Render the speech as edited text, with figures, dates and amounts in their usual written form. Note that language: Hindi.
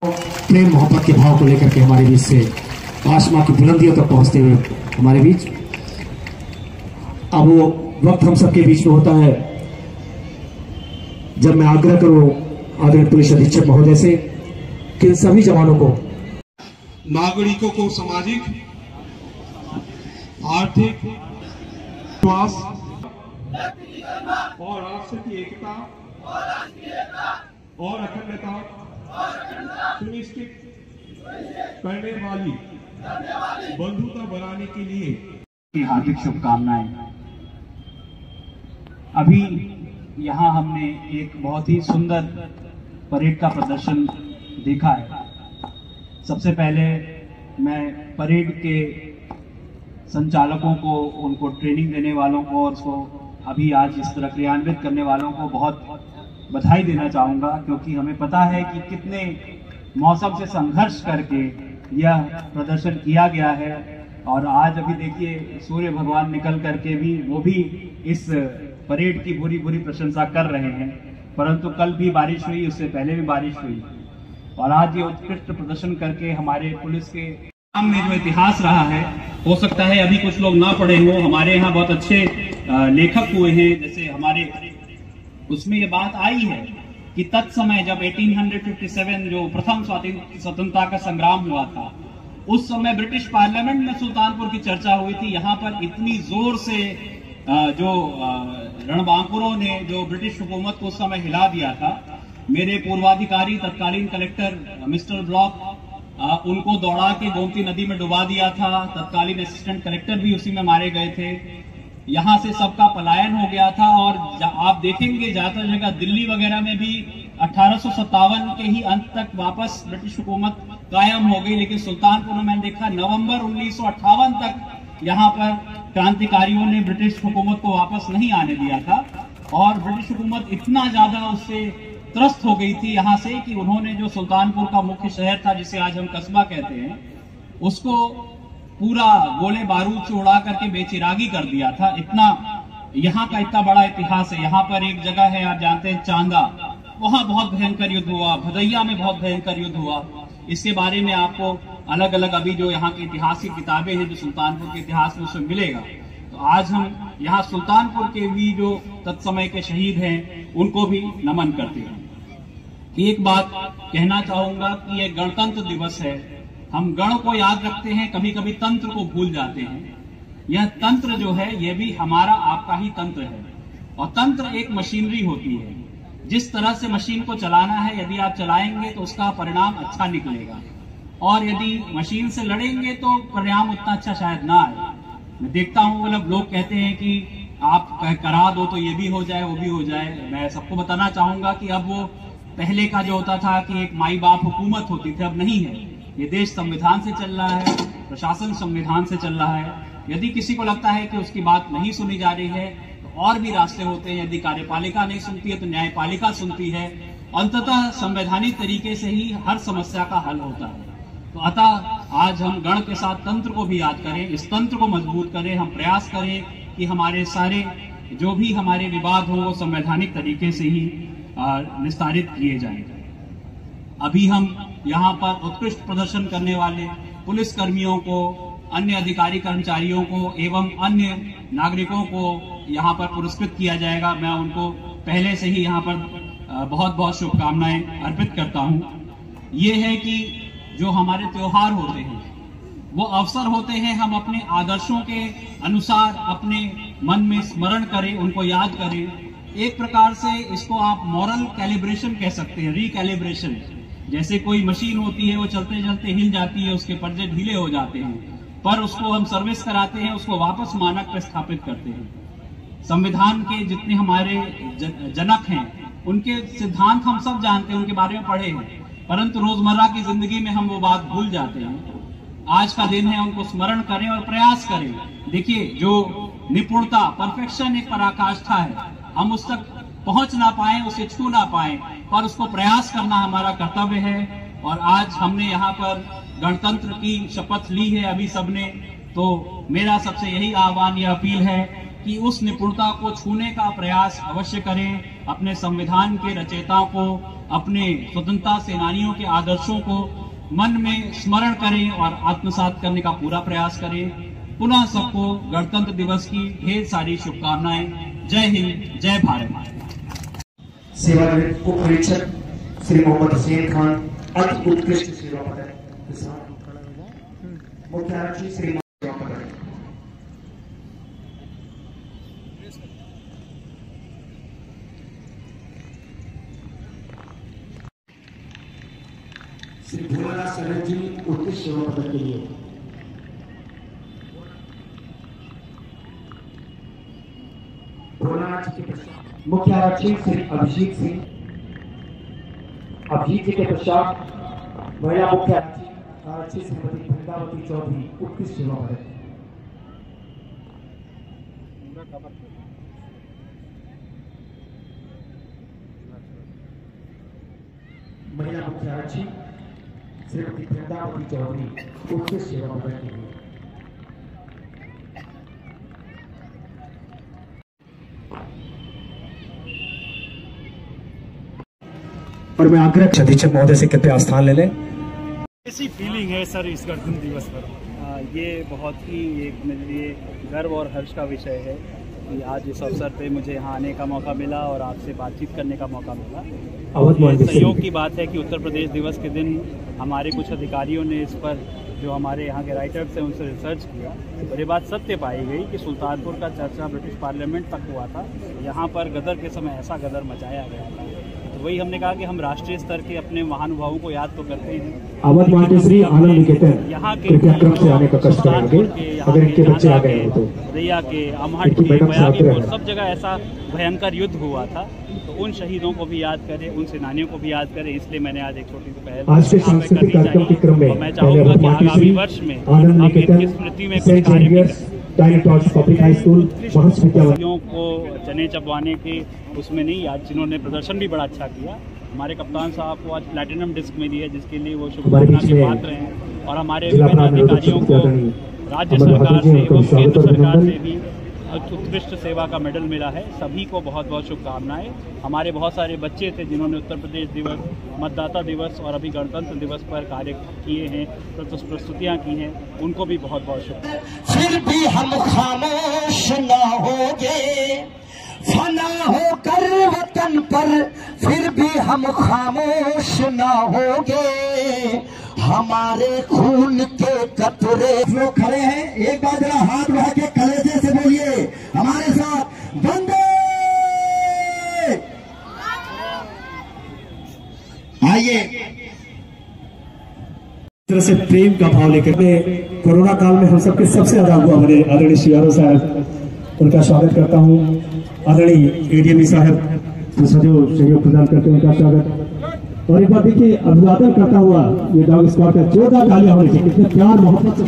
प्रेम मोहब्बत के भाव को लेकर के हमारे बीच से आसमां की बुलंदियों तक पहुंचते हुए हमारे बीच अब वो वक्त हम सबके बीच में होता है जब मैं आग्रह करूं आदरणीय पुलिस अधीक्षक महोदय से कि इन सभी जवानों को, नागरिकों को सामाजिक आर्थिक विश्वास और राष्ट्र की एकता और अखंडता सुनिश्चित करने वाली बंधुता बनाने के लिए हार्दिक शुभकामनाएं। अभी यहाँ हमने एक बहुत ही सुंदर परेड का प्रदर्शन देखा है। सबसे पहले मैं परेड के संचालकों को, उनको ट्रेनिंग देने वालों को और उसको अभी आज इस तरह क्रियान्वित करने वालों को बहुत बधाई देना चाहूँगा, क्योंकि हमें पता है कि कितने मौसम से संघर्ष करके यह प्रदर्शन किया गया है। और आज अभी देखिए सूर्य भगवान निकल करके भी वो भी इस परेड की बुरी बुरी प्रशंसा कर रहे हैं, परंतु कल भी बारिश हुई, उससे पहले भी बारिश हुई और आज ये उत्कृष्ट प्रदर्शन करके हमारे पुलिस के काम में जो इतिहास रहा है, हो सकता है अभी कुछ लोग ना पढ़े हो, हमारे यहाँ बहुत अच्छे लेखक हुए हैं। जैसे हमारे उसमें ये बात आई है कि तत्समय जब 1857 जो प्रथम स्वतंत्रता का संग्राम हुआ था, उस समय ब्रिटिश पार्लियामेंट में सुल्तानपुर की चर्चा हुई थी। यहाँ पर इतनी जोर से जो रणबांकुरों ने जो ब्रिटिश हुकूमत को उस समय हिला दिया था, मेरे पूर्वाधिकारी तत्कालीन कलेक्टर मिस्टर ब्लॉक, उनको दौड़ा के गोमती नदी में डुबा दिया था। तत्कालीन असिस्टेंट कलेक्टर भी उसी में मारे गए थे। यहाँ से सबका पलायन हो गया था और आप देखेंगे ज्यादातर जगह दिल्ली वगैरह में भी 1857 के ही अंत तक वापस ब्रिटिश हुकूमत कायम हो गई, लेकिन सुल्तानपुर में मैंने देखा नवंबर 1958 तक यहाँ पर क्रांतिकारियों ने ब्रिटिश हुकूमत को वापस नहीं आने दिया था। और ब्रिटिश हुकूमत इतना ज्यादा उससे त्रस्त हो गई थी यहाँ से कि उन्होंने जो सुल्तानपुर का मुख्य शहर था, जिसे आज हम कस्बा कहते हैं, उसको पूरा गोले बारूद से उड़ा करके बेचिरागी कर दिया था। इतना यहाँ का इतना बड़ा इतिहास है। यहाँ पर एक जगह है, आप जानते हैं, चांदा, वहां बहुत भयंकर युद्ध हुआ। भदैया में बहुत भयंकर युद्ध हुआ। इसके बारे में आपको अलग अलग अभी जो यहाँ की इतिहास की किताबें हैं जो सुल्तानपुर के इतिहास में उसमें मिलेगा। तो आज हम यहाँ सुल्तानपुर के भी जो तत्समय के शहीद हैं उनको भी नमन करते हैं। एक बात कहना चाहूंगा कि यह गणतंत्र दिवस है। हम गण को याद रखते हैं, कभी कभी तंत्र को भूल जाते हैं। यह तंत्र जो है यह भी हमारा आपका ही तंत्र है। और तंत्र एक मशीनरी होती है। जिस तरह से मशीन को चलाना है, यदि आप चलाएंगे तो उसका परिणाम अच्छा निकलेगा, और यदि मशीन से लड़ेंगे तो परिणाम उतना अच्छा शायद ना आए। मैं देखता हूं मतलब लोग कहते हैं कि आप करा दो तो ये भी हो जाए, वो भी हो जाए। मैं सबको बताना चाहूंगा कि अब वो पहले का जो होता था कि एक माई बाप हुकूमत होती थी, अब नहीं है। ये देश संविधान से चल रहा है, प्रशासन संविधान से चल रहा है। यदि किसी को लगता है कि उसकी बात नहीं सुनी जा रही है तो और भी रास्ते होते हैं। यदि कार्यपालिका नहीं सुनती है तो न्यायपालिका सुनती है। अंततः संवैधानिक तरीके से ही हर समस्या का हल होता है। तो अतः आज हम गण के साथ तंत्र को भी याद करें, इस तंत्र को मजबूत करें। हम प्रयास करें कि हमारे सारे जो भी हमारे विवाद हो वो संवैधानिक तरीके से ही निस्तारित किए जाएं। अभी हम यहाँ पर उत्कृष्ट प्रदर्शन करने वाले पुलिस कर्मियों को, अन्य अधिकारी कर्मचारियों को एवं अन्य नागरिकों को यहाँ पर पुरस्कृत किया जाएगा। मैं उनको पहले से ही यहाँ पर बहुत बहुत शुभकामनाएं अर्पित करता हूँ। ये है कि जो हमारे त्योहार होते हैं वो अवसर होते हैं, हम अपने आदर्शों के अनुसार अपने मन में स्मरण करें, उनको याद करें। एक प्रकार से इसको आप मॉरल कैलिब्रेशन कह सकते हैं, रिकैलिब्रेशन। जैसे कोई मशीन होती है, वो चलते चलते हिल जाती है, उसके पर्जे ढीले हो जाते हैं, पर उसको हम सर्विस कराते हैं, उसको वापस मानक पर स्थापित करते हैं। संविधान के जितने हमारे जनक हैं उनके सिद्धांत हम सब जानते हैं, उनके बारे में पढ़े हैं, परंतु रोजमर्रा की जिंदगी में हम वो बात भूल जाते हैं। आज का दिन है, उनको स्मरण करें और प्रयास करें। देखिए, जो निपुणता, परफेक्शन एक पराकाष्ठा है। हम उस तक पहुंच ना पाए, उसे छू ना पाए, पर उसको प्रयास करना हमारा कर्तव्य है। और आज हमने यहाँ पर गणतंत्र की शपथ ली है अभी सबने, तो मेरा सबसे यही आह्वान, यह अपील है कि उस निपुणता को छूने का प्रयास अवश्य करें, अपने संविधान के रचयिताओं को, अपने स्वतंत्रता सेनानियों के आदर्शों को मन में स्मरण करें और आत्मसात करने का पूरा प्रयास करें। पुनः सबको गणतंत्र दिवस की ढेर सारी शुभकामनाएं। जय हिंद, जय भारत। सेवानिवृत्त उप निरीक्षक श्री मोहम्मद हुसैन खान अति उत्कृष्ट सेवा पदक के साथ मुख्य आरक्षी श्री सेवा पदक श्री भोलानाथ सरन जी उत्कृष्ट सेवा पदक के लिए भोलानाथ जी के मुख्य आरक्षी श्री अभिषेक सिंह अभिजीत जी के पश्चात महिला मुख्य आरक्षी श्रीमती वृंदावती चौधरी उत्कृष्ट सेवा पदक महिला मुख्य आरक्षी श्रीमती वृंदावती चौधरी उत्कृष्ट सेवा पदक के लिए और मैं आग्रह अधीक्षक महोदय से कृपया स्थान ले लें। कैसी फीलिंग है सर इस गणतंत्र दिवस पर? ये बहुत ही एक मेरे लिए गर्व और हर्ष का विषय है कि आज इस अवसर पे मुझे यहाँ आने का मौका मिला और आपसे बातचीत करने का मौका मिला। ये संयोग की बात है कि उत्तर प्रदेश दिवस के दिन हमारे कुछ अधिकारियों ने इस पर, जो हमारे यहाँ के राइटर्स हैं, उनसे रिसर्च किया और ये बात सत्य पाई गई कि सुल्तानपुर का चर्चा ब्रिटिश पार्लियामेंट तक हुआ था। यहाँ पर गदर के समय ऐसा गदर मचाया गया था। वही हमने कहा कि हम राष्ट्रीय स्तर के अपने महानुभावों को याद तो करते हैं। अवध मांटेश्वरी आनंद निकेतन यहाँ के क्रम से आने का कष्ट करेंगे। अगर इनके बच्चे आ गए तो रैया के, अमहट के, बयागी, सब जगह ऐसा भयंकर युद्ध हुआ था। तो उन शहीदों को भी याद करें, उन सेनानियों को भी याद करें। इसलिए मैंने आज एक छोटी सी पहल करनी चाहिए और मैं चाहूँगा कि आगामी वर्ष में हम इनकी स्मृति में कुछ कार्य को चने चबवाने के उसमें नहीं, आज जिन्होंने प्रदर्शन भी बड़ा अच्छा किया। हमारे कप्तान साहब को आज प्लैटिनम डिस्क मिली है, जिसके लिए वो शुभकामना के पात्र हैं। और हमारे विभिन्न अधिकारियों को राज्य सरकार से एवं केंद्र सरकार से भी उत्कृष्ट सेवा का मेडल मिला है। सभी को बहुत बहुत शुभकामनाएं। हमारे बहुत सारे बच्चे थे जिन्होंने उत्तर प्रदेश दिवस, मतदाता दिवस और अभी गणतंत्र दिवस पर कार्य किए हैं, प्रस्तुतियां की हैं, उनको भी बहुत बहुत शुभकामनाएं। फिर भी हम खामोश न होंगे, फना होकर वतन पर फिर भी हम खामोश न होंगे। हमारे खून के कतरे लोग खड़े हैं, एक बार जरा हाथ बढ़ा के कलेजे से बोलिए हमारे साथ, वंदे। आइए तरह से प्रेम का भाव लेकर कोरोना काल में हम सबके सबसे ज्यादा हुआ हमारे आदरणीय श्री यादव साहब, उनका स्वागत करता हूँ। आदरणीय एडीएमई साहब जो सहयोग प्रदान करते हैं, उनका स्वागत। और एक बार देखिए, अभिवादन करता हुआ ये डॉग स्क्वाड का जोरदार तालियां होनी चाहिए। कितने प्यार मोहब्बत से